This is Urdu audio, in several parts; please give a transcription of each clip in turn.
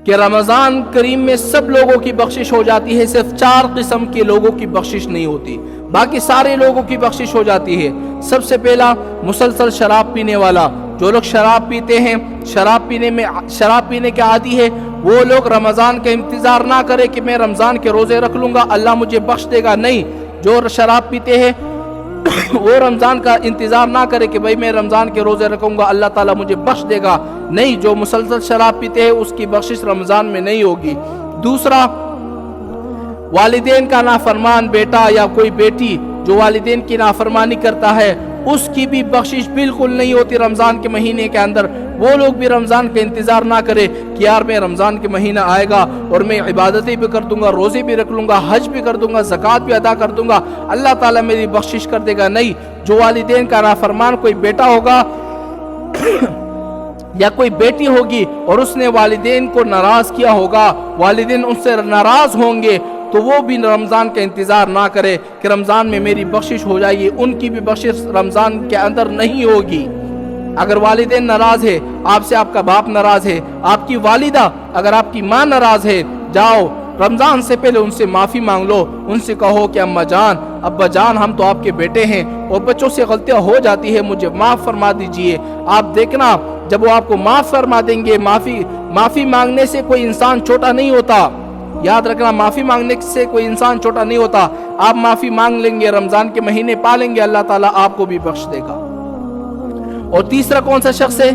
کہ رمضان کریم میں سب لوگوں کی بخشش ہو جاتی ہے، صرف 4 قسم کے لوگوں کی بخشش نہیں ہوتی، باقی سارے لوگوں کی بخشش ہو جاتی ہے۔ سب سے پہلا مسلسل شراب پینے والا، جو لوگ شراب پیتے ہیں، شراب پینے کے عادی ہے، وہ لوگ رمضان کا انتظار نہ کرے کہ میں رمضان کے روزے رکھ لوں گا اللہ مجھے بخش دے گا، نہیں، جو شراب پیتے ہیں وہ رمضان کا انتظار نہ کرے کہ بھئی میں رمضان کے روزے رکھوں گا اللہ تعالیٰ مجھے بخش دے گا، نہیں، جو مسلسل شراب پیتے ہیں اس کی بخشش رمضان میں نہیں ہوگی۔ دوسرا، والدین کا نافرمان بیٹا یا کوئی بیٹی جو والدین کی نافرمانی کرتا ہے اس کی بھی بخشش بالکل نہیں ہوتی رمضان کے مہینے کے اندر۔ وہ لوگ بھی رمضان کا انتظار نہ کرے کہ یار میں رمضان کے مہینہ آئے گا اور میں عبادتیں بھی کر دوں گا، روزے بھی رکھ لوں گا، حج بھی کر دوں گا، زکوٰۃ بھی ادا کر دوں گا، اللہ تعالیٰ میری بخشش کر دے گا، نہیں، جو والدین کا نافرمان کوئی بیٹا ہوگا یا کوئی بیٹی ہوگی اور اس نے والدین کو ناراض کیا ہوگا، والدین ان سے ناراض ہوں گے، تو وہ بھی رمضان کا انتظار نہ کرے کہ رمضان میں میری بخشش ہو جائے گی، ان کی بھی بخشش رمضان کے اندر نہیں ہوگی۔ اگر والدین ناراض ہے، آپ سے آپ کا باپ ناراض ہے، آپ کی والدہ اگر آپ کی ماں ناراض ہے، جاؤ رمضان سے پہلے ان سے معافی مانگ لو، ان سے کہو کہ اماں جان، ابا جان، ہم تو آپ کے بیٹے ہیں اور بچوں سے غلطیاں ہو جاتی ہے، مجھے معاف فرما دیجئے۔ آپ دیکھنا جب وہ آپ کو معاف فرما دیں گے، معافی مانگنے سے کوئی انسان چھوٹا نہیں ہوتا، یاد رکھنا، معافی مانگنے سے کوئی انسان چھوٹا نہیں ہوتا، آپ معافی مانگ لیں گے، رمضان کے مہینے پا لیں گے، اللہ تعالیٰ آپ کو بھی بخش دے گا۔ اور تیسرا کون سا شخص ہے؟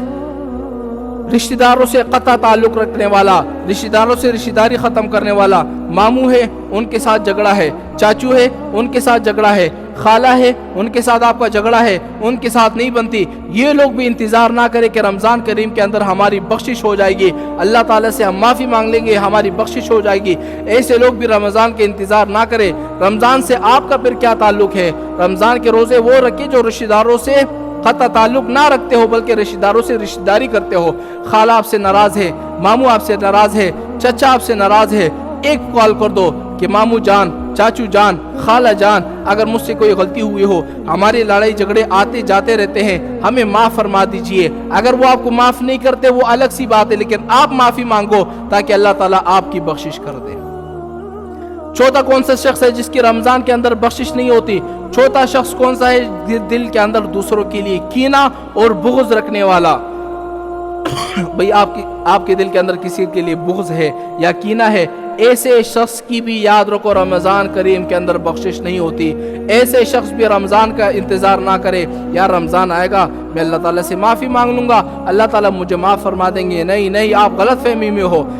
رشتہ داروں سے قطع تعلق رکھنے والا، رشتہ داروں سے رشتہ داری ختم کرنے والا، ماموں ہے ان کے ساتھ جھگڑا ہے، چاچو ہے ان کے ساتھ جھگڑا ہے، خالہ ہے ان کے ساتھ آپ کا جھگڑا ہے، ان کے ساتھ نہیں بنتی، یہ لوگ بھی انتظار نہ کرے کہ رمضان کریم کے اندر ہماری بخشش ہو جائے گی، اللہ تعالیٰ سے ہم معافی مانگ لیں گے ہماری بخشش ہو جائے گی، ایسے لوگ بھی رمضان کے انتظار نہ کرے۔ رمضان سے آپ کا پھر کیا تعلق ہے؟ رمضان کے روزے وہ رکھے جو رشتہ داروں سے قطع تعلق نہ رکھتے ہو بلکہ رشتہ داروں سے رشتہ داری کرتے ہو۔ خالہ آپ سے ناراض ہے، ماموں آپ سے ناراض ہے، چچا آپ سے ناراض ہے، ایک کال کر دو کہ ماموں جان، چاچو جان، خالہ جان، اگر مجھ سے کوئی غلطی ہوئی ہو، ہماری لڑائی جھگڑے آتے جاتے رہتے ہیں، ہمیں معاف فرما دیجئے۔ اگر وہ آپ کو معاف نہیں کرتے وہ الگ سی بات ہے، لیکن آپ معافی مانگو تاکہ اللہ تعالیٰ آپ کی بخشش کر دے۔ چوتھا کون سا شخص ہے جس کی رمضان کے اندر بخشش نہیں ہوتی؟ چوتھا شخص کون سا ہے؟ دل کے اندر دوسروں کے لیے کینہ اور بغض رکھنے والا۔ بھئی آپ کے دل کے اندر کسی کے لیے بغض ہے یا کینہ ہے، ایسے شخص کی بھی یاد رکھو رمضان کریم کے اندر بخشش نہیں ہوتی۔ ایسے شخص بھی رمضان کا انتظار نہ کرے، یا رمضان آئے گا میں اللہ تعالیٰ سے معافی مانگ لوں گا، اللہ تعالیٰ مجھے معاف فرما دیں گے، نہیں، آپ غلط فہمی میں ہو۔